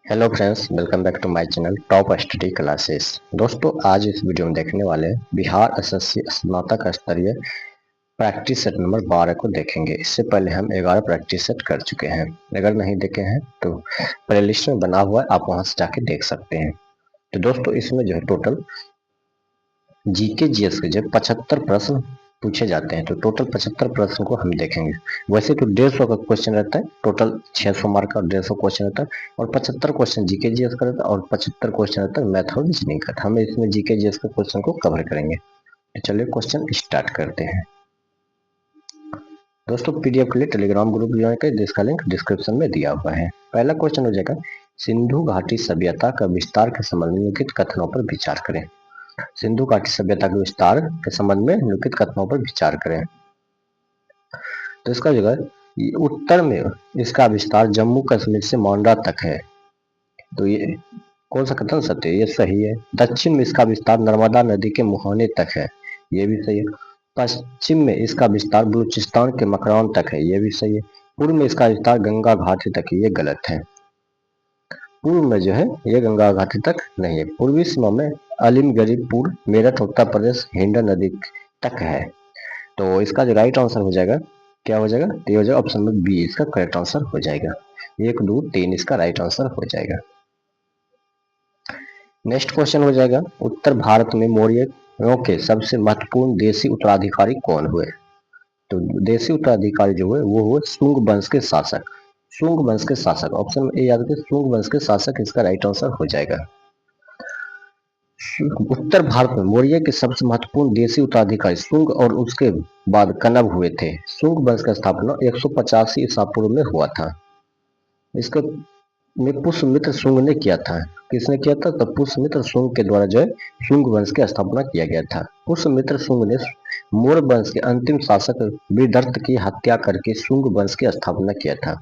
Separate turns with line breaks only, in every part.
Hello friends, welcome back to my channel top study classes. दोस्तों, आज इस video में देखने वाले बिहार एसएससी स्नातक स्तरीय प्रैक्टिस सेट नंबर 12 को देखेंगे। इससे पहले हम 11 प्रैक्टिस सेट कर चुके हैं। अगर नहीं देखे हैं तो प्लेलिस्ट में बना हुआ है, आप वहां से जाके देख सकते हैं। तो दोस्तों, इसमें जो है टोटल जीके जीएस के जो 75 प्रश्न पूछे जाते हैं। तो टोटल 75 प्रश्न को हम देखेंगे। वैसे तो 150 का क्वेश्चन रहता है, टोटल 600 मार्क का 150 क्वेश्चन रहता है, और 75 क्वेश्चन जीके जीएस का रहता है और 75 क्वेश्चन रहता है मैथ और रीजनिंग का। हम इसमें जीके जीएस के क्वेश्चन को कवर करेंगे। तो चलिए क्वेश्चन स्टार्ट करते हैं। दोस्तों, पीडीएफ के लिए टेलीग्राम ग्रुप ज्वाइन करें, जिसका लिंक डिस्क्रिप्शन में दिया हुआ है। पहला क्वेश्चन हो जाएगा, सिंधु घाटी सभ्यता का विस्तार के संबंध में निम्नलिखित कथनों पर विचार करें। सिंधु घाटी सभ्यता के विस्तार के संबंध में निम्नलिखित कथनों पर विचार करें। तो इसका जो है उत्तर में इसका विस्तार जम्मू कश्मीर से मांडा तक है। तो ये कौन सा कथन सत्य है? ये सही है। दक्षिण में इसका विस्तार नर्मदा नदी के मुहाने तक है। ये भी सही है। पश्चिम में इसका विस्तार बलूचिस्तान के मकरान तक है। ये भी सही है। पूर्व में इसका विस्तार गंगा घाटी तक है। ये गलत है। पूर्व में जो है ये गंगा घाटी तक नहीं है। पूर्वी सीमा में अलीमगरीपुर, मेरठ, उत्तर प्रदेश, हिंडन नदी तक है। तो इसका जो राइट आंसर हो जाएगा, क्या हो जाएगा? तो ये हो जाएगा ऑप्शन नंबर बी, इसका करेक्ट आंसर हो जाएगा। 1 2 3 इसका राइट आंसर हो जाएगा। नेक्स्ट क्वेश्चन हो जाएगा, उत्तर भारत में मौर्यों के सबसे महत्वपूर्ण देशी उत्तराधिकारी कौन हुए? तो देशी उत्तराधिकारी जो हुए वो हुए शुंग वंश के शासक। शुंग वंश के शासक, ऑप्शन ए याद रखिए, शुंग वंश के शासक इसका राइट आंसर हो जाएगा। उत्तर भारत में मौर्य के सबसे महत्वपूर्ण देशी उत्तराधिकारी शुंग और उसके बाद कनब हुए थे। शुंग वंश का स्थापना 185 ईसा पूर्व में हुआ था। इसको में पुष्यमित्र शुंग ने किया था। किसने किया था? तो पुष्यमित्र शुंग के द्वारा जो है शुंग वंश की स्थापना किया गया था। पुष्यमित्र शुंग ने मौर्य वंश के अंतिम शासक विदर्थ की हत्या करके शुंग वंश की स्थापना किया था।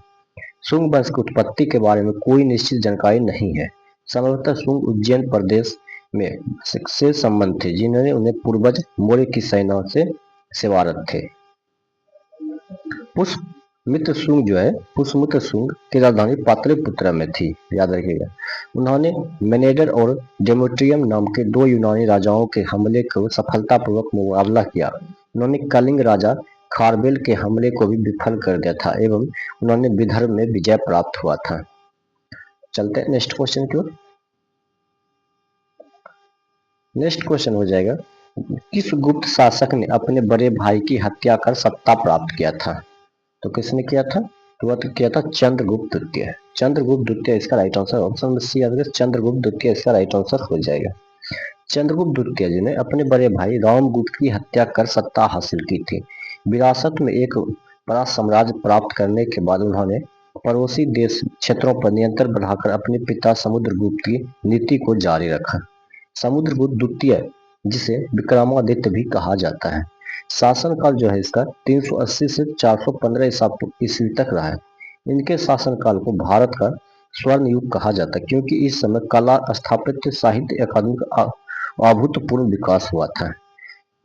शुंग वंश की उत्पत्ति के बारे में कोई निश्चित जानकारी नहीं है। संभवतः शुंग उज्जैन प्रदेश में से संबंध थे, जिन्होंने उन्हें पूर्वज मौर्य की सेना से सेवारत थे। पुष्यमित्र शुंग जो है, पुष्यमित्र शुंग की राजधानी पाटलिपुत्र में थी, याद रखिएगा। उन्होंने मेनेंडर और डेमेट्रियम नाम के 2 यूनानी राजाओं के हमले को सफलतापूर्वक मुकाबला किया। उन्होंने कलिंग राजा खारबेल के हमले को भी विफल कर दिया था एवं उन्होंने विदर्भ में विजय प्राप्त हुआ था। चलते हैं नेक्स्ट क्वेश्चन की ओर। नेक्स्ट क्वेश्चन हो जाएगा, किस गुप्त शासक ने अपने बड़े भाई की हत्या कर सत्ता प्राप्त किया था? तो किसने किया था? तो वह किया था चंद्रगुप्त द्वितीय। चंद्रगुप्त द्वितीय इसका राइट आंसर, ऑप्शन सी याद रखिए, चंद्रगुप्त द्वितीय इसका राइट आंसर हो जाएगा। चंद्रगुप्त द्वितीय जी ने अपने बड़े भाई रामगुप्त की हत्या कर सत्ता हासिल की थी। विरासत में एक बड़ा साम्राज्य प्राप्त करने के बाद उन्होंने पड़ोसी देश क्षेत्रों पर नियंत्रण बढ़ाकर अपने पिता समुद्रगुप्त की नीति को जारी रखा। समुद्रगुप्त द्वितीय, जिसे विक्रमादित्य भी कहा जाता है, शासनकाल जो है इसका 380 से 415 ईस्वी तक रहा है। इनके शासनकाल को भारत का स्वर्ण युग कहा जाता है, क्योंकि इस समय कला, स्थापत्य, साहित्य, अकादमिक अभूतपूर्व विकास हुआ था।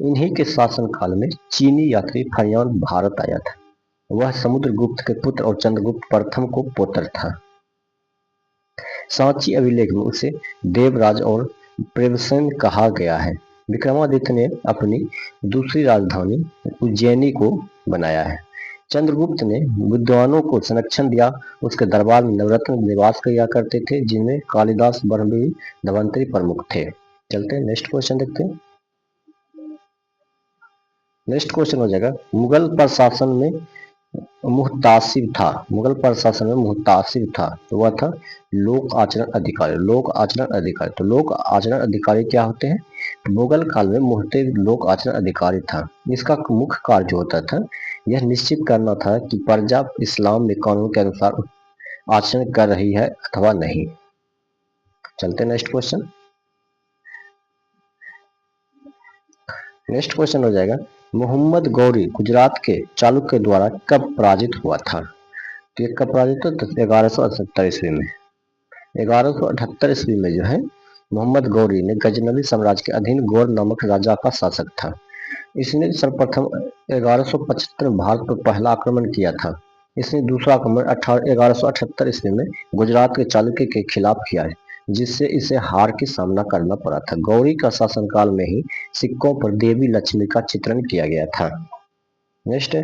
इन्हीं के शासनकाल में चीनी यात्री फहियान भारत आया था। वह समुद्रगुप्त के पुत्र और चंद्रगुप्त प्रथम को पुत्र था। सांची अभिलेख में उसे देवराज और प्रेमसेन कहा गया है। विक्रमादित्य ने अपनी दूसरी राजधानी उज्जैनी को बनाया है। चंद्रगुप्त ने विद्वानों को संरक्षण दिया। उसके दरबार में नवरत्न निवास किया करते थे, जिनमें कालिदास, बर्हंबी, धन्वंतरि प्रमुख थे। चलते हैं नेक्स्ट क्वेश्चन देखते हैं। नेक्स्ट क्वेश्चन हो जाएगा, मुगल प्रशासन में मुहतासिब था। मुगल प्रशासन में मुहतासिब था, तो वह था लोक आचरण अधिकारी। लोक आचरण अधिकारी, तो लोक आचरण अधिकारी क्या होते हैं? मुगल काल में मुहतासिब लोक आचरण अधिकारी था। इसका मुख्य कार्य जो होता था, यह निश्चित करना था कि प्रजा इस्लाम में कानून के अनुसार आचरण कर रही है अथवा नहीं। चलते नेक्स्ट क्वेश्चन। नेक्स्ट क्वेश्चन हो जाएगा, मोहम्मद गौरी गुजरात के चालुक्य द्वारा कब पराजित हुआ था? तो ये कब पराजित हुआ? 1178 ईस्वी में। 1178 ईस्वी में जो है मोहम्मद गौरी ने गजनवी साम्राज्य के अधीन गौर नामक राजा का शासक था। इसने सर्वप्रथम 1175 में भारत पर पहला आक्रमण किया था। इसने दूसरा आक्रमण 1178 ईस्वी में गुजरात के चालुक्य के खिलाफ किया है, जिससे इसे हार की सामना करना पड़ा था। गौरी का शासनकाल में ही सिक्कों पर देवी लक्ष्मी का चित्रण किया गया था। नेक्स्ट,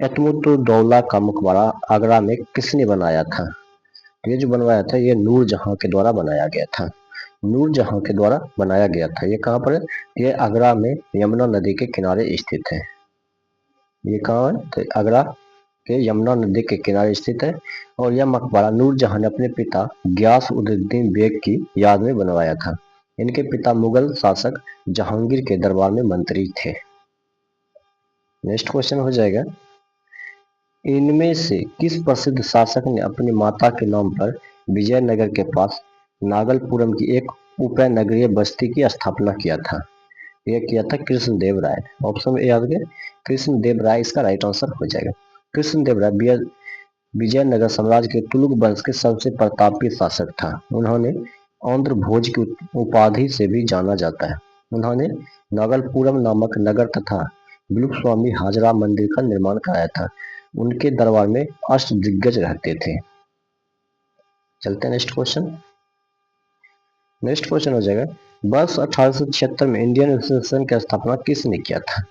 एतमुद्दौला का मकबरा आगरा में किसने बनाया था? ये जो बनवाया था ये नूरजहां के द्वारा बनाया गया था। नूरजहां के द्वारा बनाया गया था। ये कहाँ पर है? ये आगरा में यमुना नदी के किनारे स्थित है। ये कहाँ है? तो आगरा के यमुना नदी के किनारे स्थित है। और यह मकबरा नूरजहां ने अपने पिता गयास-उद-दीन बेग की याद में बनवाया था। इनके पिता मुगल शासक जहांगीर के दरबार में मंत्री थे। नेक्स्ट क्वेश्चन हो जाएगा, इनमें से किस प्रसिद्ध शासक ने अपनी माता के नाम पर विजयनगर के पास नागलपुरम की एक उपनगरीय बस्ती की स्थापना किया था? यह किया था कृष्णदेव राय। ऑप्शन में याद है कृष्णदेव राय, इसका राइट आंसर हो जाएगा। कृष्णदेव राय विजयनगर साम्राज्य के तुलुक वंश के सबसे प्रतापी शासक था। उन्होंने आंध्र भोज की उपाधि से भी जाना जाता है। उन्होंने नागलपुरम नामक नगर तथा बिल्व स्वामी हाजरा मंदिर का निर्माण कराया था। उनके दरबार में अष्टदिग्गज रहते थे। चलते हैं नेक्स्ट क्वेश्चन। नेक्स्ट क्वेश्चन हो जाएगा, वर्ष 1876 में इंडियन एसोसिएशन की स्थापना किसने किया था?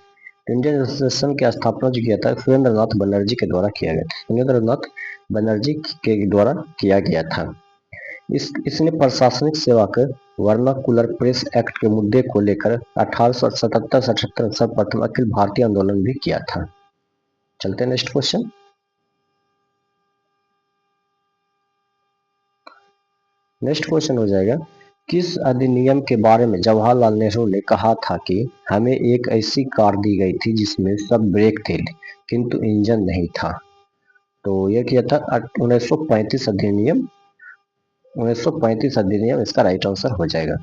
इंडियन एसोसिएशन की स्थापना जो किया था सुरेंद्रनाथ बनर्जी के द्वारा किया गया था। सुरेंद्रनाथ बनर्जी के द्वारा किया गया था। इसने प्रशासनिक सेवा के वर्नाकुलर प्रेस एक्ट के मुद्दे को लेकर 1877 सर्वप्रथम अखिल भारतीय आंदोलन भी किया था। चलते हैं नेक्स्ट क्वेश्चन। नेक्स्ट क्वेश्चन हो जाएगा, किस अधिनियम के बारे में जवाहरलाल नेहरू ने कहा था कि हमें एक ऐसी कार दी गई थी जिसमें सब ब्रेक थे किंतु इंजन नहीं था? तो यह किया था 1935 अधिनियम। 1935 अधिनियम इसका राइट आंसर हो जाएगा।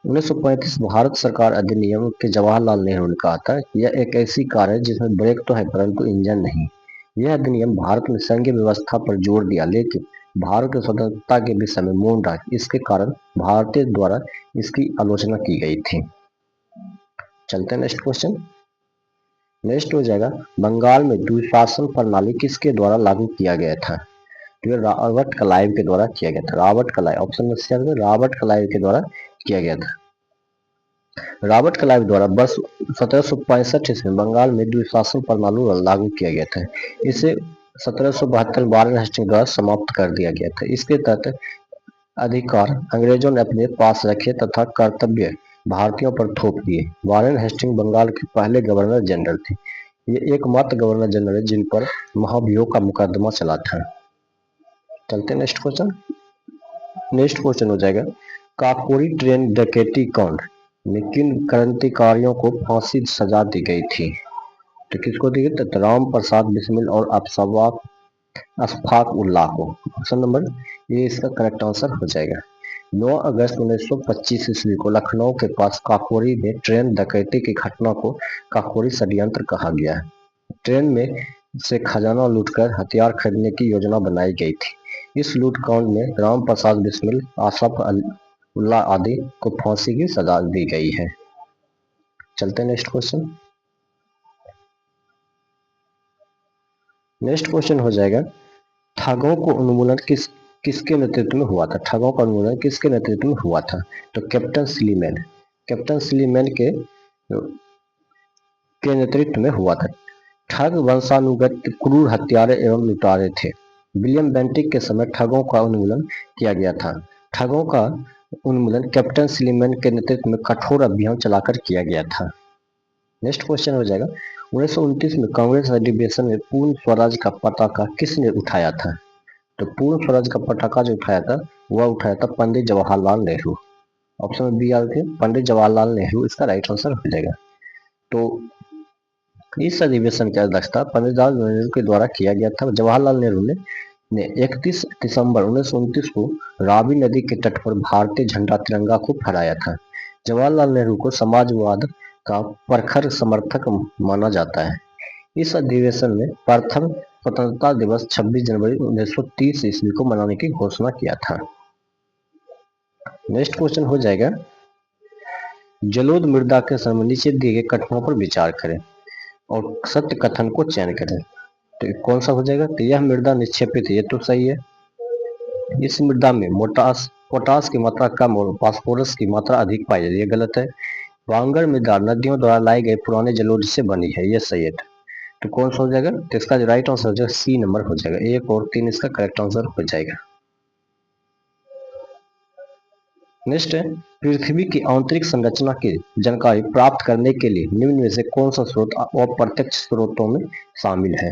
1935 भारत सरकार अधिनियम के जवाहरलाल नेहरू ने कहा था यह एक ऐसी कार है जिसमें ब्रेक तो है परंतु इंजन नहीं। यह अधिनियम भारत में संघीय व्यवस्था पर जोर दिया लेकिन भारत की स्वतंत्रता के विषय में मौन रहा। इसके कारण भारतीय द्वारा इसकी आलोचना की गई थी। चलते हैं नेक्स्ट क्वेश्चन। नेक्स्ट हो जाएगा, बंगाल में द्विशासन प्रणाली किसके द्वारा लागू किया गया था? तो रॉबर्ट क्लाइव के द्वारा किया गया था। रॉबर्ट क्लाइव, ऑप्शन में रॉबर्ट क्लाइव के द्वारा किया गया था। रॉबर्ट क्लाइव द्वारा वर्ष 1765 ईस्वी में बंगाल में द्विशासन प्रणाली लागू किया गया था। इसे 1772 वारेन हेस्टिंग्स द्वारा समाप्त कर दिया गया था। इसके तहत अधिकार अंग्रेजों ने अपने पास रखे तथा कर्तव्य भारतीयों पर थोप दिए। वारेन हेस्टिंग्स बंगाल के पहले गवर्नर जनरल थे। ये एकमात्र गवर्नर जनरल है जिन पर महाभियोग का मुकदमा चला था। चलते हैं नेक्स्ट क्वेश्चन। नेक्स्ट क्वेश्चन हो जाएगा, काकोरी ट्रेन डकैती कांड में किन क्रांतिकारियों को फांसी सजा दी गई थी? तो किसको दी गई? तो राम प्रसाद बिस्मिल और अशफाक उल्लाह को। ऑप्शन नंबर ये इसका करेक्ट आंसर हो जाएगा। 9 अगस्त 1925 ईस्वी को लखनऊ के पास काकोरी में ट्रेन डकैती की घटना को काकोरी षड्यंत्र कहा गया है। ट्रेन में से खजाना लूटकर हथियार खरीदने की योजना बनाई गई थी। इस लूटकांड में राम प्रसाद बिस्मिल, आसफ उल्लाह आदि को फांसी की सजा दी गई है। चलते हैं नेक्स्ट क्वेश्चन। नेक्स्ट क्वेश्चन हो जाएगा, ठगों को उन्मूलन किसके नेतृत्व में हुआ था? ठगों का उन्मूलन किसके नेतृत्व में हुआ था? तो कैप्टन स्लीमैन। कैप्टन स्लीमैन के नेतृत्व में हुआ था। ठग वंशानुगत क्रूर हत्यारे एवं लुटारे थे। विलियम बेंटिक के समय ठगों का उन्मूलन किया गया था। ठगों का उन्मूलन कैप्टन स्लीमैन के नेतृत्व में कठोर अभियान चलाकर किया गया था। नेक्स्ट क्वेश्चन हो जाएगा, 1929 में कांग्रेस अधिवेशन में पूर्ण स्वराज का पताका किसने उठाया था? तो पूर्ण स्वराज का पताका जो उठाया था वह उठाया था पंडित जवाहरलाल नेहरू। ऑप्शन में बी आते पंडित जवाहरलाल नेहरू, इसका राइट आंसर हो जाएगा। तो इस अधिवेशन की अध्यक्षता पंडित जवाहरलाल नेहरू के द्वारा किया गया था। जवाहरलाल नेहरू ने 31 दिसंबर 1929 को रावी नदी के तट पर भारतीय झंडा तिरंगा को फहराया था। जवाहरलाल नेहरू को समाजवाद का प्रखर समर्थक माना जाता है। इस अधिवेशन में प्रथम स्वतंत्रता दिवस 26 जनवरी 1930 ईस्वी को मनाने की घोषणा किया था। नेक्स्ट क्वेश्चन हो जाएगा, जलोढ़ मृदा के समय नीचे दिए गए कथनों पर विचार करें और सत्य कथन को चयन करें। तो कौन सा हो जाएगा? तो यह मृदा निक्षेपित है, ये तो सही है। इस मृदा में पोटास की मात्रा कम और फास्फोरस की मात्रा अधिक पाई जाती है, ये गलत है। वांगड़ मृदा नदियों द्वारा लाई गई पुराने जलोढ़ से बनी है, ये सही है। तो कौन सा हो जाएगा? तो इसका जो राइट आंसर हो जाएगा सी नंबर हो जाएगा, 1 और 3 इसका करेक्ट आंसर हो जाएगा। नेक्स्ट है, पृथ्वी की आंतरिक संरचना की जानकारी प्राप्त करने के लिए निम्न में से कौन सा स्रोत अप्रत्यक्ष स्रोतों में शामिल है?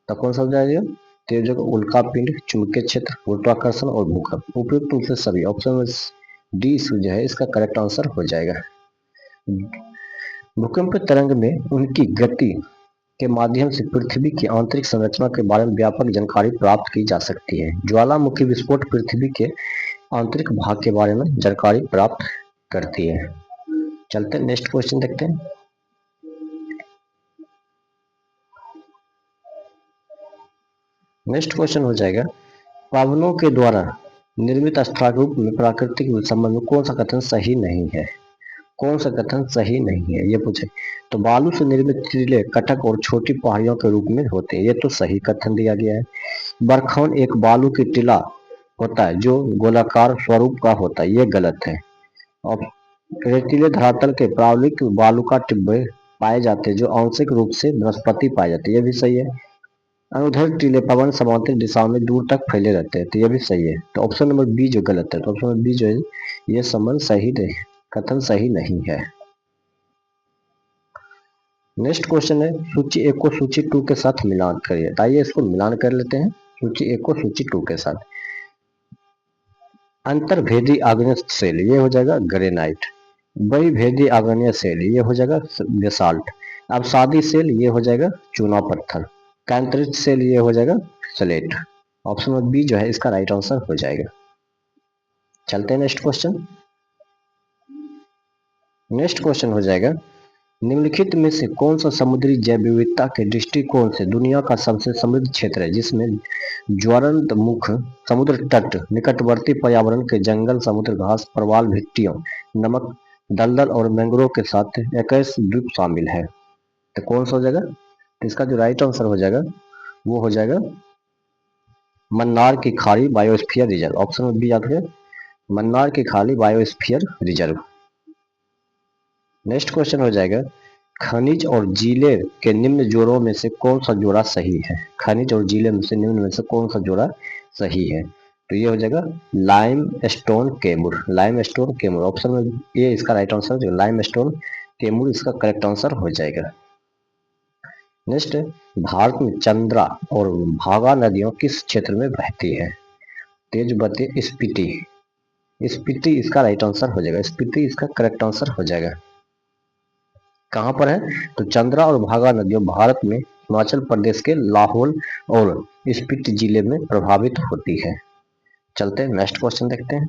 तो कौन सा हो जाएगा? तो जो उल्का पिंड, चुंबकीय क्षेत्र, गुरुत्वाकर्षण और भूकंप, उपयुक्त रूप से सभी। ऑप्शन में डी जो है इसका करेक्ट आंसर हो जाएगा। भूकंप तरंग में उनकी गति के माध्यम से पृथ्वी की आंतरिक संरचना के बारे में व्यापक जानकारी प्राप्त की जा सकती है। ज्वालामुखी विस्फोट पृथ्वी के आंतरिक भाग के बारे में जानकारी प्राप्त करती है। चलते नेक्स्ट क्वेश्चन देखते हैं। नेक्स्ट क्वेश्चन हो जाएगा, पावनों के द्वारा निर्मित अष्टारूप में प्राकृतिक संबंध में कौन सा कथन सही नहीं है? कौन सा कथन सही नहीं है, ये पूछे। तो बालू से निर्मित टीले कटक और छोटी पहाड़ियों के रूप में होते हैं, ये तो सही कथन दिया गया है। बरखौन एक बालू की टीला होता है जो गोलाकार स्वरूप का होता है, ये गलत है। और रेतीले धरातल के प्रावलिक बालुका टिब्बे पाए जाते हैं जो आंशिक रूप से वनस्पति पाए जाते हैं, ये भी सही है। अनुदैर्ध्य टीले पवन समांतर दिशाओं में दूर तक फैले रहते हैं, तो ये भी सही है। तो ऑप्शन नंबर बी जो गलत है, तो ऑप्शन नंबर बी जो है ये संबंध सही नहीं, कथन सही नहीं है। नेक्स्ट क्वेश्चन है, सूची 1 को सूची 2 के साथ मिलान करिए। आइए इसको मिलान कर लेते हैं, सूची 1 को सूची 2 के साथ। अंतर्भेदी आग्नेय सेल, ये हो जाएगा ग्रेनाइट। बहिर्भेदी आग्नेय सेल, ये हो जाएगा बेसाल्ट। अवसादी सेल, ये हो जाएगा चूना पत्थर। कैंतरित सेल, ये हो जाएगा स्लेट। ऑप्शन नंबर बी जो है इसका राइट आंसर हो जाएगा। चलते हैं नेक्स्ट क्वेश्चन। नेक्स्ट क्वेश्चन हो जाएगा, निम्नलिखित में से कौन सा समुद्री जैव विविधता के दृष्टिकोण से दुनिया का सबसे समृद्ध क्षेत्र है, जिसमें ज्वलंत मुख, समुद्र तट, निकटवर्ती पर्यावरण के जंगल, समुद्र घास, प्रवाल भित्तियों, नमक, दलदल और मैंग्रोव के साथ 21 द्वीप शामिल है? तो कौन सा हो जाएगा? तो इसका जो राइट आंसर हो जाएगा वो हो जाएगा मन्नार की खाड़ी बायोस्फीयर रिजर्व। ऑप्शन में बी याद है, मन्नार की खाड़ी बायोस्फीयर रिजर्व। नेक्स्ट क्वेश्चन हो जाएगा, खनिज और जीले के निम्न जोड़ों में से कौन सा जोड़ा सही है? खनिज और जीले में से निम्न में से कौन सा जोड़ा सही है? तो ये हो जाएगा limestone Kaimur, limestone Kaimur. Option में ये इसका राइट आंसर जो लाइम स्टोन केमुर इसका करेक्ट आंसर हो जाएगा। नेक्स्ट, भारत में चंद्रा और भागा नदियों किस क्षेत्र में बहती है? तेजबती, स्पीति। स्पीति इसका राइट आंसर हो जाएगा, स्पीति इसका करेक्ट आंसर हो जाएगा। कहाँ पर है? तो चंद्रा और भागा नदियों भारत में हिमाचल प्रदेश के लाहौल और स्पीति जिले में प्रभावित होती है। चलते हैं नेक्स्ट क्वेश्चन देखते हैं।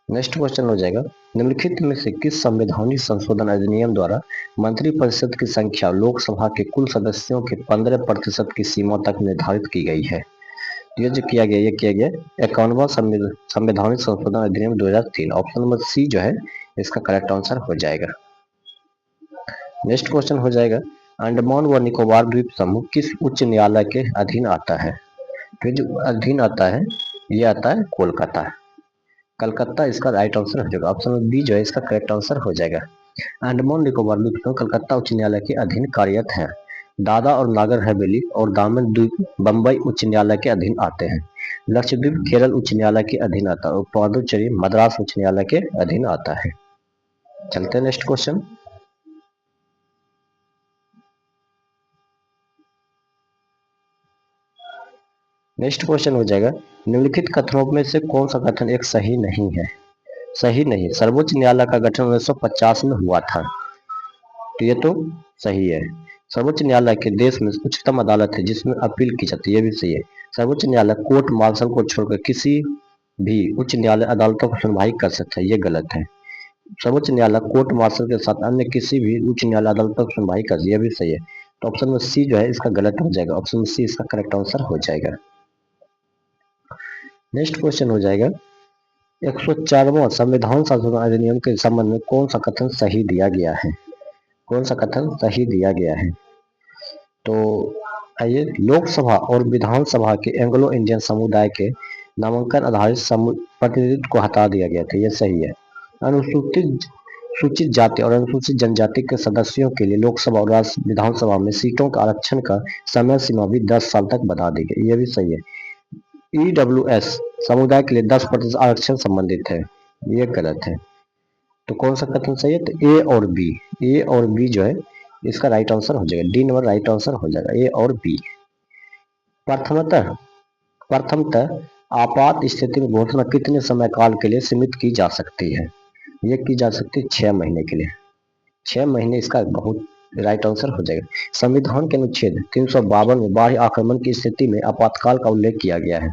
नेक्स्ट क्वेश्चन हो जाएगा, निम्नलिखित में से किस संवैधानिक संशोधन अधिनियम द्वारा मंत्रिपरिषद की संख्या लोकसभा के कुल सदस्यों के 15% की सीमा तक निर्धारित की गई है? ये जो किया गया, ये किया गया 51वां संवैधानिक संशोधन अधिनियम 2003। ऑप्शन नंबर सी जो है इसका करेक्ट आंसर हो जाएगा। नेक्स्ट क्वेश्चन हो जाएगा, अंडमान व निकोबार द्वीप समूह किस उच्च न्यायालय के अधीन आता है? फिर जो अधीन आता है ये आता है कोलकाता, कलकत्ता इसका राइट आंसर हो जाएगा। ऑप्शन बी जो है इसका करेक्ट आंसर हो जाएगा। अंडमान निकोबार द्वीप समूह कलकत्ता उच्च न्यायालय के अधीन कार्यरत है। दादरा और नागर हवेली और दामन द्वीप बम्बई उच्च न्यायालय के अधीन आते हैं। लक्षद्वीप केरल उच्च न्यायालय के अधीन आता है और पुडुचेरी मद्रास उच्च न्यायालय के अधीन आता है। चलते हैं नेक्स्ट क्वेश्चन। नेक्स्ट क्वेश्चन हो जाएगा, निम्नलिखित कथनों में से कौन सा कथन एक सही नहीं है? सही नहीं, सर्वोच्च न्यायालय का गठन 1950 में हुआ था, तो ये तो सही है। सर्वोच्च न्यायालय के देश में उच्चतम अदालत है जिसमें अपील की जाती है, ये भी सही है। सर्वोच्च न्यायालय कोर्ट मार्शल को छोड़कर किसी भी उच्च न्यायालय अदालतों को सुनवाई कर सकता है, ये गलत है। सर्वोच्च न्यायालय कोर्ट मार्शल के साथ अन्य किसी भी उच्च न्यायालय अदालतों की सुनवाई कर, यह भी सही है। तो ऑप्शन में सी जो है इसका गलत हो जाएगा, ऑप्शन में सी इसका करेक्ट आंसर हो जाएगा। नेक्स्ट क्वेश्चन हो जाएगा, 104वां संविधान संशोधन अधिनियम के संबंध में कौन सा कथन सही दिया गया है? कौन सा कथन सही दिया गया है? तो आइए, लोकसभा और विधानसभा के एंग्लो इंडियन समुदाय के नामांकन आधारित प्रतिनिधित्व को हटा दिया गया था, यह सही है। अनुसूचित सूचित जाति और अनुसूचित जनजाति के सदस्यों के लिए लोकसभा और राज्य विधानसभा में सीटों का आरक्षण का समय सीमा भी 10 साल तक बढ़ा दी गई, यह भी सही है। ईडब्ल्यूएस समुदाय के लिए 10% आरक्षण संबंधित है, ये गलत है। तो कौन सा कथन सही है? तो ए और बी जो है इसका राइट आंसर हो जाएगा, डी नंबर राइट आंसर हो जाएगा, ए और बी। प्रथमतः प्रथमतः आपात स्थिति में घोषणा कितने समय काल के लिए सीमित की जा सकती है? ये की जा सकती है 6 महीने के लिए, 6 महीने इसका बहुत राइट आंसर हो जाएगा। संविधान के अनुच्छेद 352 में बाह्य आक्रमण की स्थिति में आपातकाल का उल्लेख किया गया है।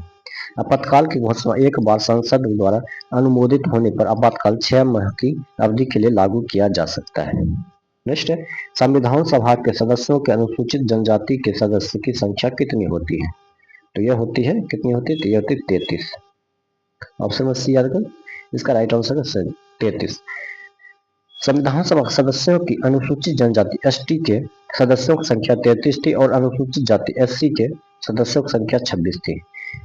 आपातकाल की घोषणा एक बार संसद द्वारा अनुमोदित होने पर आपातकाल 6 माह की अवधि के लिए लागू किया जा सकता है। नेक्स्ट है, संविधान सभा के सदस्यों के अनुसूचित जनजाति के सदस्य की संख्या कितनी होती है? तो यह होती है, कितनी होती है? तो यह होती है 33। ऑप्शन में सी याद कर, इसका राइट आंसर है 33। संविधान सभा सदस्यों की अनुसूचित जनजाति एसटी के सदस्यों की संख्या 33 थी और अनुसूचित जाति एससी के सदस्यों की संख्या 26 थी।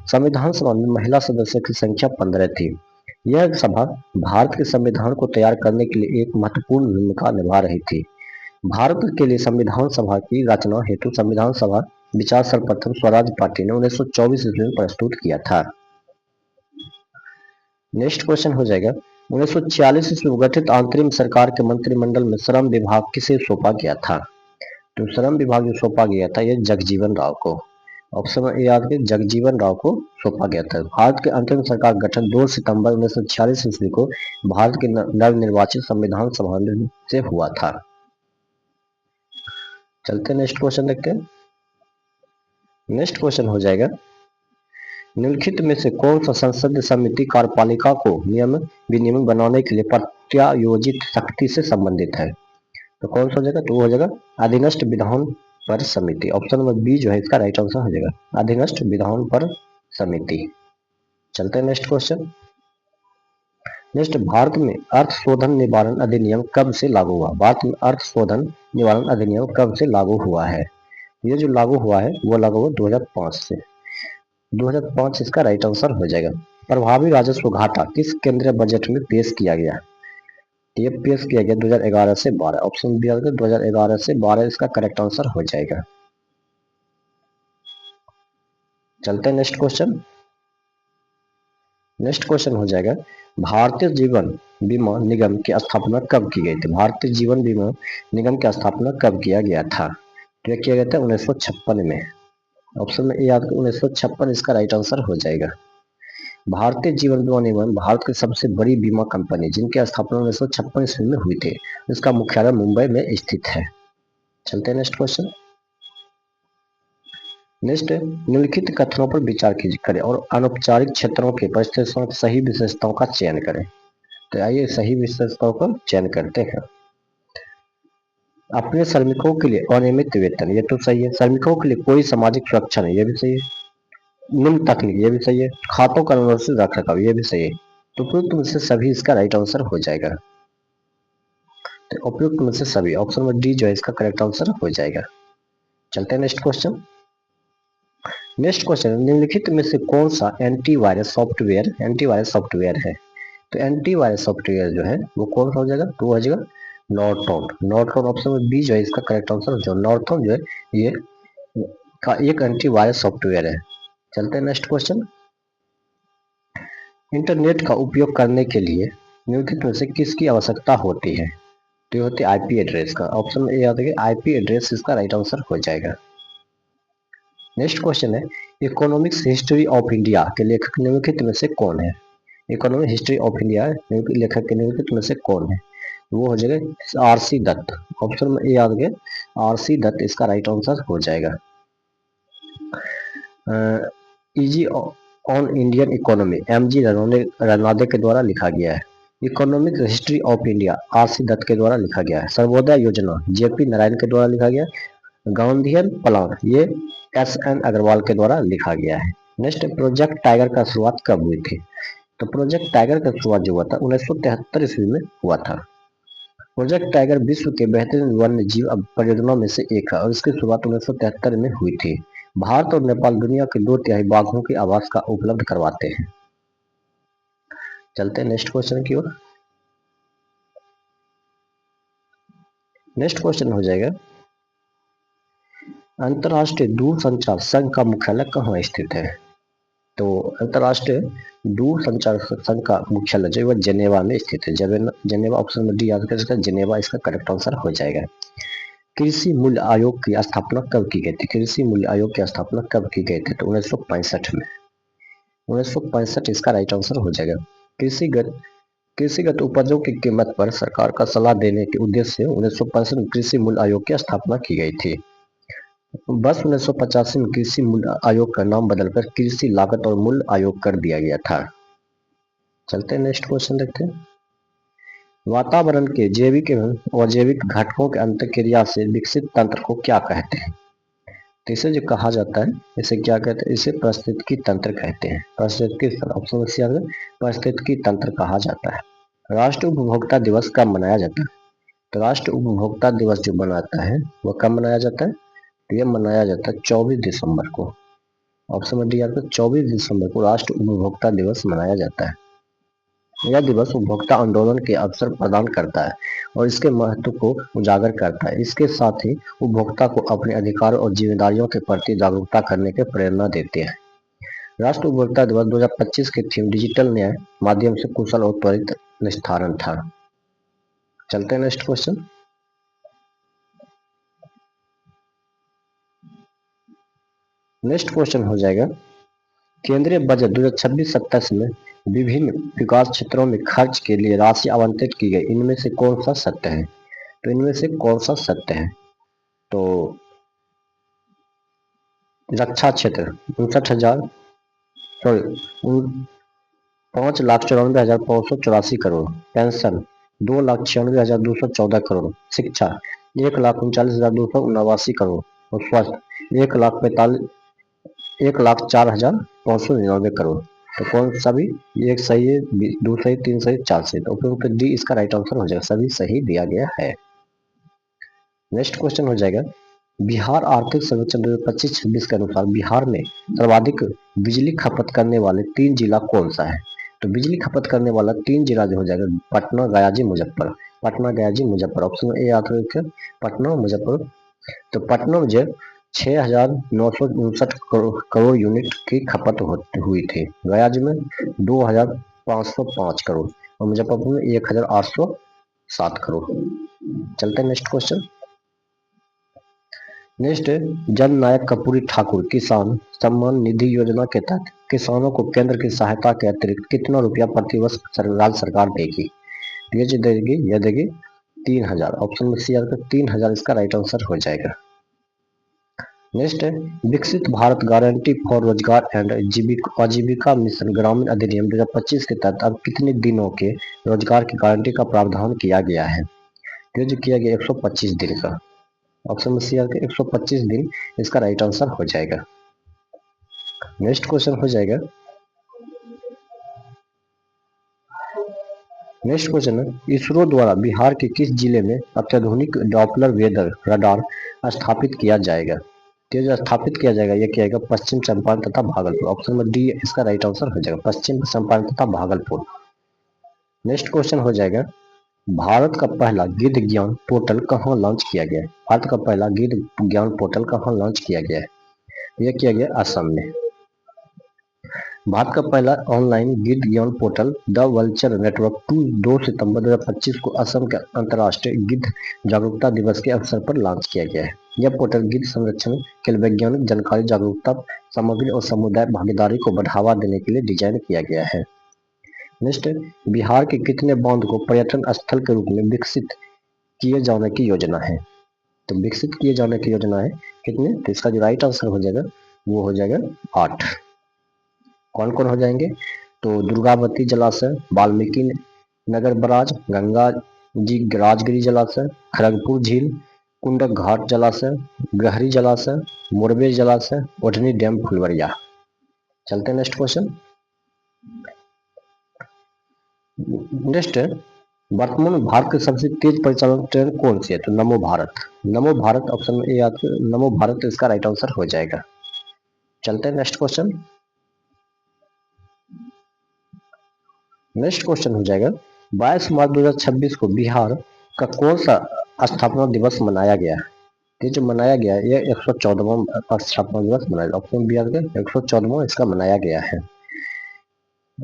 संविधान सभा में महिला सदस्यों की संख्या 15 थी। यह सभा भारत के संविधान को तैयार करने के लिए एक महत्वपूर्ण भूमिका निभा रही थी। भारत के लिए संविधान सभा की रचना हेतु संविधान सभा विचार सर्वप्रथम स्वराज पार्टी ने 1924 ईस्वी में प्रस्तुत किया था। नेक्स्ट क्वेश्चन हो जाएगा, 1946 ईस्वी में गठित अंतरिम सरकार के मंत्रिमंडल में श्रम विभाग किसे सौंपा गया था? तो श्रम विभाग जो सौंपा गया था यह जगजीवन राव को। ऑप्शन ए याद करें, जगजीवन राव को सौंपा गया था। भारत के अंतरिम सरकार गठन 2 सितंबर 1946 ईस्वी को भारत के नवनिर्वाचित संविधान सभा से हुआ था। चलते नेक्स्ट क्वेश्चन देखते हैं। नेक्स्ट क्वेश्चन हो जाएगा, निम्नलिखित में से कौन सा संसदीय समिति कार्यपालिका को नियम विनियमन बनाने के लिए प्रत्यायोजित शक्ति से संबंधित है? तो कौन सा हो जाएगा? तो वो हो जाएगा अधिनष्ट विधान पर समिति। ऑप्शन नंबर बी जो है इसका राइट आंसर हो जाएगा, अधिनष्ट विधान पर समिति। चलते हैं नेक्स्ट क्वेश्चन। नेक्स्ट, भारत में अर्थ शोधन निवारण अधिनियम कब से लागू हुआ? भारत में अर्थ शोधन निवारण अधिनियम कब से लागू हुआ है? ये जो लागू हुआ है वो लागू हुआ 2005 से। 2005 इसका राइट आंसर हो जाएगा। प्रभावी राजस्व घाटा किस केंद्रीय बजट में पेश किया गया? ये पेश किया गया 2011 से 12। ऑप्शन बी 2011 से 12 इसका करेक्ट आंसर हो जाएगा। चलते हैं नेक्स्ट क्वेश्चन। नेक्स्ट क्वेश्चन हो जाएगा, भारतीय जीवन बीमा निगम की स्थापना कब की गई थी? भारतीय जीवन बीमा निगम की स्थापना कब किया गया था? तो यह किया गया था 1956 में। ऑप्शन में ए याद करें, 1956 इसका राइट आंसर हो जाएगा। भारतीय जीवन बीमा निगम भारत की सबसे बड़ी बीमा कंपनी जिनकी स्थापना 1956 ईस्वी में हुई थी, इसका मुख्यालय मुंबई में स्थित है। चलते हैं नेक्स्ट क्वेश्चन। नेक्स्ट, निम्नलिखित कथनों पर विचार करें और अनौपचारिक क्षेत्रों के परिस्थितियों की सही विशेषताओं का चयन करें। तो आइए सही विशेषताओं का चयन करते हैं। अपने श्रमिकों के लिए अनियमित वेतन, ये तो सही है। श्रमिकों के लिए कोई सामाजिक सुरक्षा नहीं, ये भी सही है। निम्न तकनीक, ये भी सही है। खातों का व्यवस्थित रख रखाव, ये भी सही है। तो उपयुक्त में से सभी इसका राइट आंसर हो जाएगा। तो उपयुक्त में से सभी, ऑप्शन नंबर डी जो है इसका करेक्ट आंसर हो जाएगा। चलते हैं नेक्स्ट क्वेश्चन। नेक्स्ट क्वेश्चन, निम्नलिखित में से कौन सा एंटीवायरस सॉफ्टवेयर है? तो एंटीवायरस सॉफ्टवेयर जो है वो कौन सा हो जाएगा? तो वो हो जाएगा नॉर्टन। ऑप्शन में बी जो है इसका करेक्ट आंसर हो जाएगा। नॉर्टन जो है ये का एक एंटीवायरस सॉफ्टवेयर है। चलते हैं नेक्स्ट क्वेश्चन। इंटरनेट का उपयोग करने के लिए निम्नलिखित में से किसकी आवश्यकता होती है? तो ये होती है आईपी एड्रेस का। ऑप्शन में ए याद रखिए, आईपी एड्रेस इसका राइट आंसर हो जाएगा। नेक्स्ट क्वेश्चन है, इकोनॉमिक्स हिस्ट्री ऑफ इंडिया के लेखक निम्नलिखित में से कौन है? इकोनॉमिक हिस्ट्री ऑफ इंडिया लेखक के निम्नलिखित में से कौन है? वो हो जाएगा आरसी दत्त। ऑप्शन में ए याद रखिए, आरसी दत्त इसका राइट आंसर हो जाएगा। Essay on Indian economy MG Ranade के द्वारा लिखा गया है। Economic history of India RC Dutt के द्वारा लिखा गया है। सर्वोदय योजना जेपी नारायण के द्वारा लिखा गया। गांधीयन प्लान ये एसएन अग्रवाल के द्वारा लिखा गया है। नेक्स्ट, प्रोजेक्ट टाइगर का शुरुआत कब हुई थी? तो प्रोजेक्ट टाइगर का शुरुआत जो हुआ था 1973 ईस्वी में हुआ था। प्रोजेक्ट टाइगर विश्व के बेहतरीन वन्य जीव परियोजनाओं में से एक है और इसकी शुरुआत 1973 में हुई थी। भारत और नेपाल दुनिया के 2/3 बाघों के आवास का उपलब्ध करवाते हैं। चलते हैं नेक्स्ट क्वेश्चन की ओर। नेक्स्ट क्वेश्चन हो जाएगा, अंतर्राष्ट्रीय दूरसंचार संघ का मुख्यालय कहाँ स्थित है? तो अंतर्राष्ट्रीय दूरसंचार संघ का मुख्यालय जो है जेनेवा में स्थित है। जेनेवा ऑप्शन में डी याद कर सकते हैं, जेनेवा इसका करेक्ट आंसर हो जाएगा। कृषि मूल्य आयोग की स्थापना कब की गई थी? कृषि मूल्य आयोग की स्थापना कब की गई थी? तो 1965 में। 1965 इसका राइट आंसर हो जाएगा। कृषिगत उपजों की कीमत पर सरकार का सलाह देने के उद्देश्य से 1965 में कृषि मूल्य आयोग की स्थापना की गई थी। बस 1985 में कृषि मूल्य आयोग का नाम बदलकर कृषि लागत और मूल्य आयोग कर दिया गया था। चलते हैं नेक्स्ट क्वेश्चन देखते हैं। वातावरण के जैविक एवं अजैविक घटकों के अंतःक्रिया से विकसित तंत्र को क्या कहते हैं? तो इसे जो कहा जाता है, इसे क्या कहते हैं? इसे पारिस्थितिकी तंत्र कहते हैं। पारिस्थितिकी ऑप्शन सी है, पारिस्थितिकी तंत्र कहा जाता है। राष्ट्रीय उपभोक्ता दिवस कब मनाया जाता है? तो राष्ट्रीय उपभोक्ता दिवस जो मनाता है वह कब मनाया जाता है? तो यह मनाया जाता है 24 दिसंबर को। ऑप्शन डी आपका 24 दिसंबर को राष्ट्रीय उपभोक्ता दिवस मनाया जाता है। यह दिवस उपभोक्ता आंदोलन के अवसर प्रदान करता है और इसके महत्व को उजागर करता है। इसके साथ ही उपभोक्ता को अपने अधिकारों और जिम्मेदारियों के प्रति जागरूकता करने की प्रेरणा देते हैं। राष्ट्रीय उपभोक्ता दिवस 2025 के थीम डिजिटल न्याय माध्यम से कुशल और त्वरित निस्तारण था। चलते हैं नेक्स्ट क्वेश्चन। नेक्स्ट क्वेश्चन हो जाएगा, केंद्रीय बजट 2026-27 में विभिन्न विकास क्षेत्रों में खर्च के लिए राशि आवंटित की गई, इनमें से कौन सा सत्य है? तो इनमें से कौन सा सत्य है? तो रक्षा क्षेत्र 59,000 सॉरी 5,94,584 करोड़, पेंशन 2,96,214 करोड़, शिक्षा 1,39,279 करोड़ और स्वास्थ्य 1,04,599 करोड़। तो कौन सा भी? एक सही है, दो सही, तीन सही, चार सही। तो ऑप्शन डी इसका राइट आंसर हो जाएगा, सभी सही दिया गया है। नेक्स्ट क्वेश्चन हो जाएगा, बिहार आर्थिक सर्वेक्षण 2025-26 के अनुसार बिहार में सर्वाधिक बिजली खपत करने वाले 3 जिला कौन सा है? तो बिजली खपत करने वाला 3 जिला जो हो जाएगा पटना, गया, मुजफ्फर। पटना, गया, मुजफ्फर। ऑप्शन ए याद रखिए, पटना, मुजफ्फर। तो पटना में जो 6,959 करोड़ यूनिट की खपत हुई थी, गया में 2,505 करोड़ और मुजफ्फरपुर में 1,807 करोड़। चलते हैं नेक्स्ट क्वेश्चन। नेक्स्ट है, जननायक कर्पूरी ठाकुर किसान सम्मान निधि योजना के तहत किसानों को केंद्र की सहायता के अतिरिक्त कितना रुपया प्रतिवर्ष राज्य सरकार देगी? ये जो देगी, यह देगी 3,000। ऑप्शन में सी आकर 3,000 इसका राइट आंसर हो जाएगा। नेक्स्ट है, विकसित भारत गारंटी फॉर रोजगार एंड आजीविका मिशन ग्रामीण अधिनियम 2025 के तहत अब कितने दिनों के रोजगार की गारंटी का प्रावधान किया गया है? ये जो किया गया 125 दिन का। ऑप्शन में सी आकर 125 दिन इसका राइट आंसर हो जाएगा। नेक्स्ट क्वेश्चन हो जाएगा, नेक्स्ट क्वेश्चन है, इसरो द्वारा बिहार के किस जिले में अत्याधुनिक डॉपलर वेदर रडार स्थापित किया जाएगा? तो जो स्थापित किया जाएगा यह किया जाएगा पश्चिम चंपारण तथा भागलपुर। ऑप्शन में डी इसका राइट आंसर हो जाएगा, पश्चिम चंपारण तथा भागलपुर। नेक्स्ट क्वेश्चन हो जाएगा, भारत का पहला गिद्ध ज्ञान पोर्टल कहाँ लॉन्च किया गया है? भारत का पहला गिद्ध ज्ञान पोर्टल कहाँ लॉन्च किया गया है? यह किया गया असम में। भारत का पहला ऑनलाइन गिद्ध ज्ञान पोर्टल द वल्चर नेटवर्क 2 सितंबर 2025 को असम के अंतर्राष्ट्रीय गिद्ध जागरूकता दिवस के अवसर पर लॉन्च किया गया है। यह पोर्टल गिद्ध संरक्षण के लिए वैज्ञानिक जानकारी, जागरूकता सामग्री और समुदाय भागीदारी को बढ़ावा देने के लिए डिजाइन किया गया है। नेक्स्ट, बिहार के कितने बांध को पर्यटन स्थल के रूप में विकसित किए जाने की योजना है? तो विकसित किए जाने की योजना है कितने? तो इसका जो राइट आंसर हो जाएगा वो हो जाएगा 8। कौन कौन हो जाएंगे? तो दुर्गावती जलाशय, वाल्मीकि नगर बराज, गंगा जी राजगिरी जलाशय, खड़गपुर झील, कुंडक घाट जलाशय, गहरी जलाशय, मोरबे जलाशय, ओढ़नी डैम फुलवरिया। चलते हैं नेक्स्ट क्वेश्चन। नेक्स्ट वर्तमान में भारत की सबसे तेज परिचालन ट्रेन कौन सी है? तो नमो भारत। नमो भारत ऑप्शन में ए आता है, नमो भारत इसका राइट आंसर हो जाएगा। चलते हैं नेक्स्ट क्वेश्चन। नेक्स्ट क्वेश्चन हो जाएगा 22 मार्च 2026 को बिहार का कौन सा स्थापना दिवस मनाया गया है? ये जो मनाया गया है ये 114वां स्थापना दिवस मनाया, ऑप्शन बी आगे 114वां इसका मनाया गया है।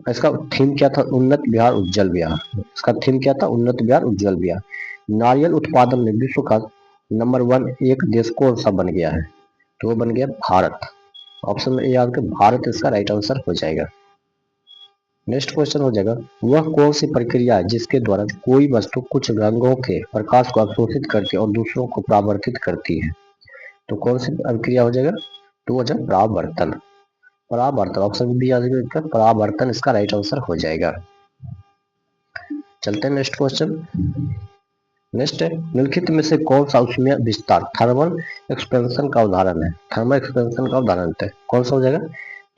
इसका थीम क्या था? उन्नत बिहार उज्जवल बिहार। इसका थीम क्या था? उन्नत बिहार उज्जवल बिहार। नारियल उत्पादन में विश्व का नंबर 1 एक देश कौन सा बन गया है? तो वो बन गया भारत। ऑप्शन में ए आगे भारत इसका राइट आंसर हो जाएगा। नेक्स्ट क्वेश्चन हो जाएगा वह कौन सी प्रक्रिया है जिसके द्वारा कोई वस्तु कुछ रंगों के प्रकाश को अवशोषित करके और दूसरों को परावर्तित करती है? तो कौन सी प्रक्रिया हो जाएगा? तो वो जाएगा परावर्तन। परावर्तन ऑप्शन बी आ जाएगा, परावर्तन इसका राइट आंसर हो जाएगा। चलते हैं नेक्स्ट क्वेश्चन। नेक्स्ट है निम्नलिखित में से कौन सा ऊष्मीय विस्तार थर्मल एक्सपेंशन का उदाहरण है? थर्मल एक्सपेंशन का उदाहरण है कौन सा हो जाएगा?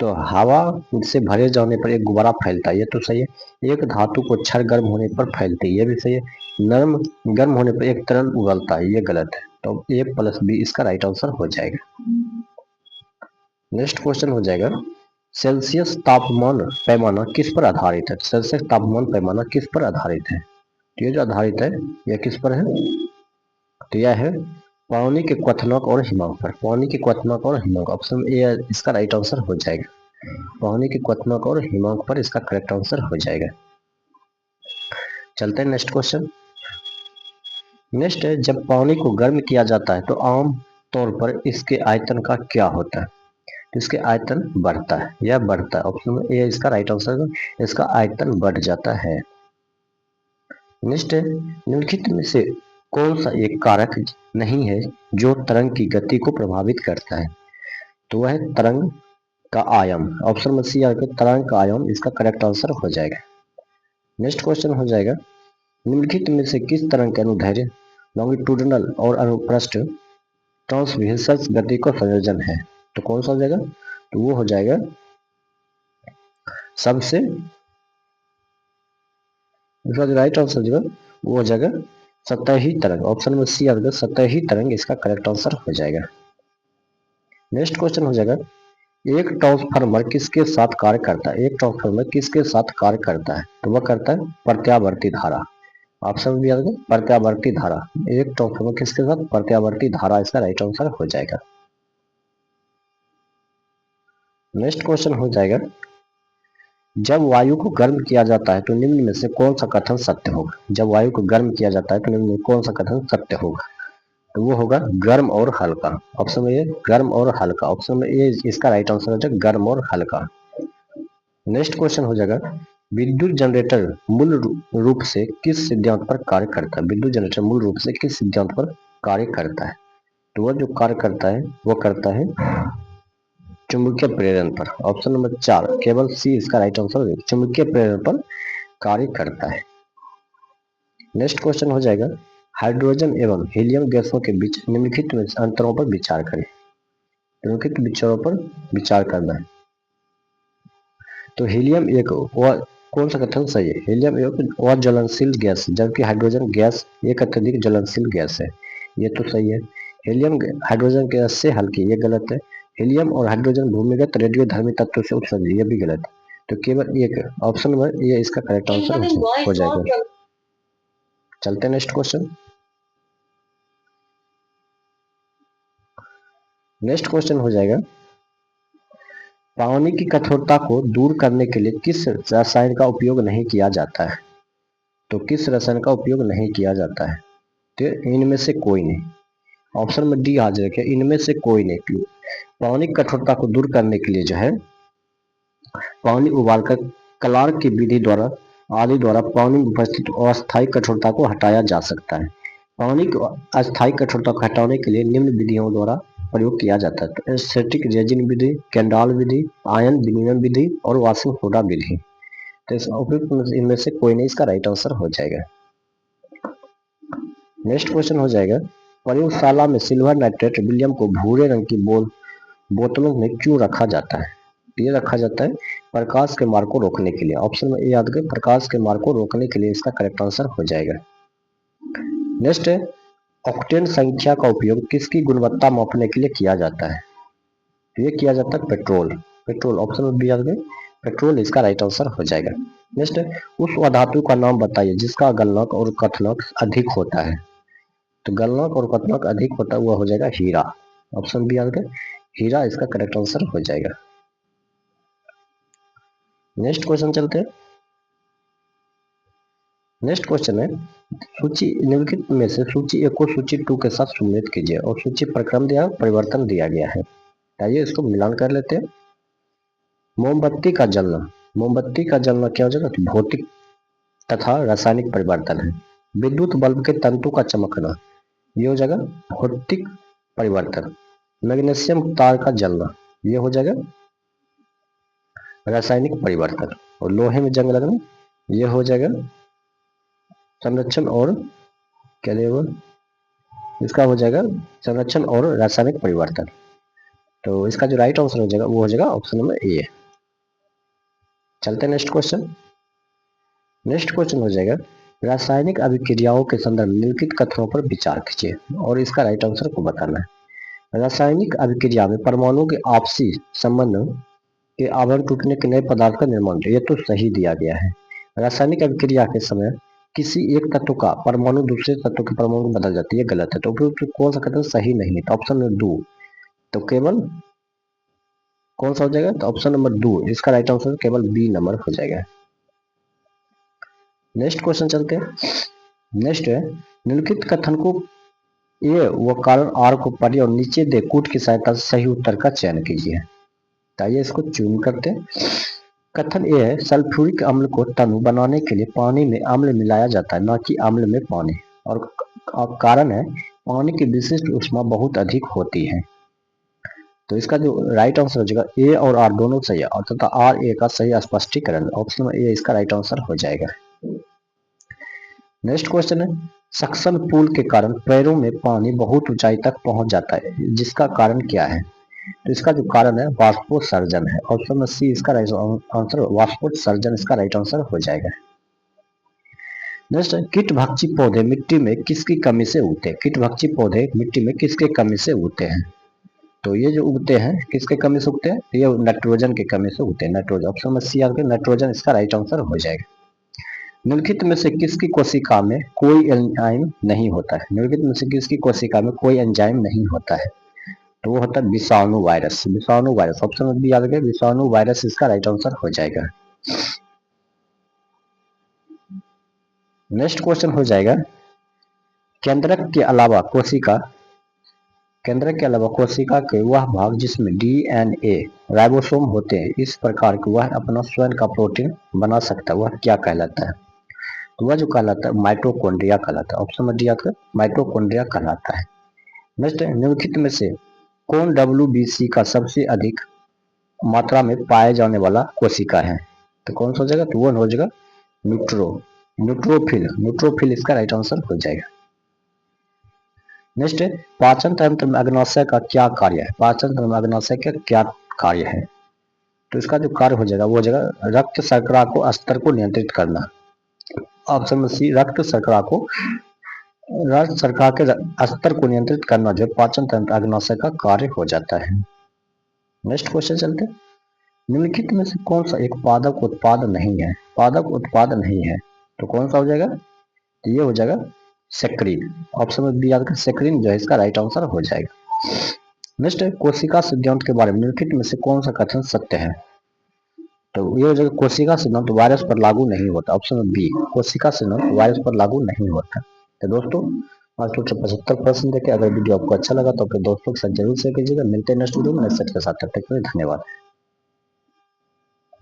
तो हवा से भरे जाने पर एक गुब्बारा फैलता है, ये तो सही है। एक धातु को क्षण गर्म होने पर फैलती है, ये भी सही है। नरम गर्म होने पर एक तरल उगलता है, ये गलत है। तो ए प्लस बी इसका राइट आंसर हो जाएगा। नेक्स्ट क्वेश्चन हो जाएगा सेल्सियस तापमान पैमाना किस पर आधारित है? सेल्सियस तापमान पैमाना किस पर आधारित है? तो ये जो आधारित है यह किस पर है? तो यह है पानी के क्वथनांक और हिमांक पर। पानी के क्वथनांक और हिमांक ऑप्शन ए इसका राइट आंसर हो जाएगा। पानी के क्वथनांक और हिमांक पर इसका करेक्ट आंसर हो जाएगा। चलते हैं नेक्स्ट क्वेश्चन। नेक्स्ट है जब पानी को गर्म किया जाता है तो आम तौर पर इसके आयतन का क्या होता है? तो इसके आयतन बढ़ता है, यह बढ़ता है। ऑप्शन में ए इसका राइट आंसर है, इसका आयतन बढ़ जाता है। नेक्स्ट है निम्नलिखित में से कौन सा एक कारक नहीं है जो तरंग की गति को प्रभावित करता है? तो वह है तरंग का आयाम। ऑप्शन में सी आगे तरंग का आयाम इसका करेक्ट आंसर हो जाएगा। नेक्स्ट क्वेश्चन हो जाएगा निम्नलिखित में से किस तरंग के अनुदैर्ध्य लॉन्गिट्यूडिनल और अनुप्रस्थ ट्रांसवर्स गति का संयोजन है? तो कौन सा हो जाएगा? तो वो हो जाएगा सबसे इसका जो राइट आंसर जो वो हो जाएगा सतही तरंग। ऑप्शन में सी आएगा सतही तरंग इसका करेक्ट आंसर हो जाएगा। नेक्स्ट क्वेश्चन हो जाएगा एक ट्रांसफार्मर किसके साथ कार्य करता है? एक ट्रांसफार्मर किसके साथ कार्य करता है? तो वह करता है प्रत्यावर्ती धारा। ऑप्शन भी आएगा प्रत्यावर्ती धारा। एक ट्रांसफार्मर किसके साथ? प्रत्यावर्ती धारा इसका राइट आंसर हो जाएगा। नेक्स्ट क्वेश्चन हो जाएगा जब वायु को गर्म किया जाता है तो निम्न में से कौन सा कथन सत्य होगा? जब वायु को गर्म किया जाता है तो निम्न में कौन सा कथन सत्य होगा? तो वो होगा गर्म और हल्का। ऑप्शन में ए गर्म और हल्का। ऑप्शन में ए इसका राइट आंसर हो जाएगा गर्म और हल्का। नेक्स्ट क्वेश्चन हो जाएगा विद्युत जनरेटर मूल रूप से किस सिद्धांत पर कार्य करता है? विद्युत जनरेटर मूल रूप से किस सिद्धांत पर कार्य करता है? तो वह जो कार्य करता है वो करता है चुंबकीय प्रेरण पर। ऑप्शन नंबर 4 केवल सी इसका राइट आंसर है, चुंबकीय प्रेरण पर कार्य करता है। नेक्स्ट क्वेश्चन हो जाएगा हाइड्रोजन एवं हीलियम गैसों के बीच निम्नलिखित में अंतरों पर विचार करें। निम्नलिखित विचारों पर विचार करना है। तो हीलियम एक और कौन सा कथन सही है? हीलियम एक और ज्वलनशील गैस जबकि हाइड्रोजन गैस एक अत्यधिक ज्वलनशील गैस है, ये तो सही है। हीलियम हाइड्रोजन गैस से हल्की, ये गलत है। हीलियम और हाइड्रोजन भूमिगत रेडियोधर्मी तत्व से उत्सर्जित, ये भी गलत है। तो केवल एक ऑप्शन में ये इसका करेक्ट आंसर हो जाएगा। चलते हैं नेक्स्ट क्वेश्चन। नेक्स्ट क्वेश्चन हो जाएगा पानी की कठोरता को दूर करने के लिए किस रसायन का उपयोग नहीं किया जाता है? तो किस रसायन का उपयोग नहीं किया जाता है? तो इनमें से कोई नहीं। ऑप्शन में डी हाजिर है, इनमें से कोई नहीं। पानी की कठोरता को दूर करने के लिए जो है पानी उबालकर क्लार्क की विधि द्वारा आदि द्वारा पानी में उपस्थित अस्थायी कठोरता को हटाया जा सकता है। पानी की अस्थायी कठोरता को हटाने के लिए निम्न विधियों द्वारा प्रयोग किया जाता है। तो एस्थेटिक रेजिन विधि, कैंडाल विधि, आयन विनिमय विधि और वाशिंग सोडा विधि। तो इस उपयुक्त इनमें से कोई नहीं इसका राइट आंसर हो जाएगा। नेक्स्ट क्वेश्चन हो जाएगा प्रयोगशाला में सिल्वर नाइट्रेट विलियम को भूरे रंग की बोतलों में क्यों रखा जाता है? ये रखा जाता है प्रकाश के मार्ग को रोकने के लिए। ऑप्शन में ए याद करें, प्रकाश के मार्ग को रोकने के लिए इसका करेक्ट आंसर हो जाएगा। नेक्स्ट है ऑक्टेन संख्या का उपयोग किसकी गुणवत्ता मापने के लिए किया जाता है? तो ये किया जाता है पेट्रोल। पेट्रोल ऑप्शन में बी याद करें, पेट्रोल इसका राइट आंसर हो जाएगा। नेक्स्ट है उस धातु का नाम बताइए जिसका गलनांक और कथनांक अधिक होता है। तो गलनांक और कथनांक अधिक होता है वह हो जाएगा हीरा। ऑप्शन बी याद करें, हीरा इसका करेक्ट आंसर हो जाएगा। नेक्स्ट क्वेश्चन चलते हैं। नेक्स्ट क्वेश्चन है सूची निम्नलिखित में से सूची 1 को सूची 2 के साथ सम्मिलित कीजिए और सूची प्रक्रम दिया परिवर्तन दिया गया है। आइए इसको मिलान कर लेते हैं। मोमबत्ती का जलना, मोमबत्ती का जलना क्या हो जाएगा? तो भौतिक तथा रासायनिक परिवर्तन है। विद्युत बल्ब के तंतु का चमकना, ये हो जाएगा भौतिक परिवर्तन। मैग्नीशियम तार का जलना, ये हो जाएगा रासायनिक परिवर्तन। और लोहे में जंग लगना, ये हो जाएगा संरक्षण और क्या देगा, इसका हो जाएगा संरक्षण और रासायनिक परिवर्तन। तो इसका जो राइट आंसर हो जाएगा वो हो जाएगा ऑप्शन नंबर ए। चलते हैं नेक्स्ट क्वेश्चन। नेक्स्ट क्वेश्चन हो जाएगा रासायनिक अभिक्रियाओं के संदर्भ में निम्नलिखित कथनों पर विचार कीजिए और इसका राइट आंसर को बताना है। रासायनिक अभिक्रिया में परमाणु के आपसी संबंध के आवरण टूटने के नए पदार्थ का निर्माण, ये तो सही दिया गया है। रासायनिक अभिक्रिया के समय किसी एक तत्व का परमाणु दूसरे तत्व के परमाणु में बदल जाती है, गलत है। तो उपयुक्त कौन सा कथन सही नहीं है? तो ऑप्शन नंबर 2, तो केवल कौन सा हो जाएगा? तो ऑप्शन नंबर 2 इसका राइट आंसर केवल बी नंबर हो जाएगा। नेक्स्ट क्वेश्चन चलते हैं। नेक्स्ट है निम्नलिखित कथन को ए व कारण आर को पढ़िए और नीचे दे कूट की सहायता से सही उत्तर का चयन कीजिए। आइए इसको चुन करते हैं। कथन ए है सल्फ्यूरिक अम्ल को तनु बनाने के लिए पानी में अम्ल मिलाया जाता है, ना कि अम्ल में पानी। और कारण है पानी की विशिष्ट ऊष्मा बहुत अधिक होती है। तो इसका जो राइट आंसर हो जाएगा ए और आर दोनों सही है, और तथा आर ए का सही स्पष्टीकरण ऑप्शन में ए इसका राइट आंसर हो जाएगा। नेक्स्ट क्वेश्चन है सक्शन पुल के कारण पैरों में पानी बहुत ऊंचाई तक पहुंच जाता है, जिसका कारण क्या है? तो इसका जो कारण है वाष्पोत्सर्जन है। ऑप्शन में सी इसका राइट आंसर वाष्पोत्सर्जन इसका राइट आंसर हो जाएगा। नेक्स्ट कीटभक्षी पौधे मिट्टी में किसकी कमी से उगते हैं? कीटभक्षी पौधे मिट्टी में किसके कमी से उगते हैं? तो ये जो उगते हैं किसके कमी से उगते हैं? ये नाइट्रोजन की कमी से उगते हैं, नाइट्रोजन। ऑप्शन में सी आकर नाइट्रोजन इसका राइट आंसर हो जाएगा। निम्नलिखित में से किसकी कोशिका में कोई एंजाइम नहीं होता है? निम्नलिखित में से किसकी कोशिका में कोई एंजाइम नहीं होता है? तो वो होता है विषाणु वायरस। विषाणु वायरस ऑप्शन में भी याद रखें, विषाणु वायरस इसका राइट आंसर हो जाएगा। नेक्स्ट क्वेश्चन हो जाएगा केंद्रक के अलावा कोशिका, केंद्रक के अलावा कोशिका के वह भाग जिसमें डीएनए राइबोसोम होते हैं इस प्रकार के वह अपना स्वयं का प्रोटीन बना सकता है, वह क्या कहलाता है? तो वह जो कहलाता है माइटोकॉन्ड्रिया कहलाता है। ऑप्शन में डी याद करें, माइटोकॉन्ड्रिया कहलाता है। नेक्स्ट निम्नलिखित में से कौन WBC का सबसे अधिक मात्रा में पाए जाने वाला कोशिका है? तो कौन सा हो जाएगा? तो वो हो जाएगा न्यूट्रोफिल। न्यूट्रोफिल इसका राइट आंसर हो जाएगा। नेक्स्ट पाचन तंत्र में अग्नाशय का क्या कार्य है? पाचन तंत्र में अग्नाशय का क्या कार्य है? तो इसका जो कार्य हो जाएगा वो हो जाएगा रक्त शर्करा को स्तर को नियंत्रित करना। ऑप्शन में सी रक्त शर्करा के स्तर को नियंत्रित करना जो पाचन तंत्र अग्नाशय का कार्य हो जाता है। नेक्स्ट क्वेश्चन चलते हैं। निम्नलिखित में से कौन सा एक पादप उत्पाद नहीं है? पादप उत्पाद नहीं है तो कौन सा हो जाएगा? तो ये हो जाएगा सेक्रीन। ऑप्शन में बी याद कर, सेक्रीन जो है इसका राइट आंसर हो जाएगा। नेक्स्ट कोशिका सिद्धांत के बारे में निम्नलिखित में से कौन सा कथन सत्य है? तो ये हो जाएगा कोशिका सिद्धांत वायरस पर लागू नहीं होता। ऑप्शन में बी कोशिका सिद्धांत वायरस पर लागू नहीं होता। तो दोस्तों आज तो 75% देखे। अगर वीडियो आपको अच्छा लगा तो अपने दोस्तों के साथ जरूर शेयर कीजिएगा। मिलते हैं नेक्स्ट वीडियो में नेक्स्ट सेट के साथ, तब तक के लिए धन्यवाद।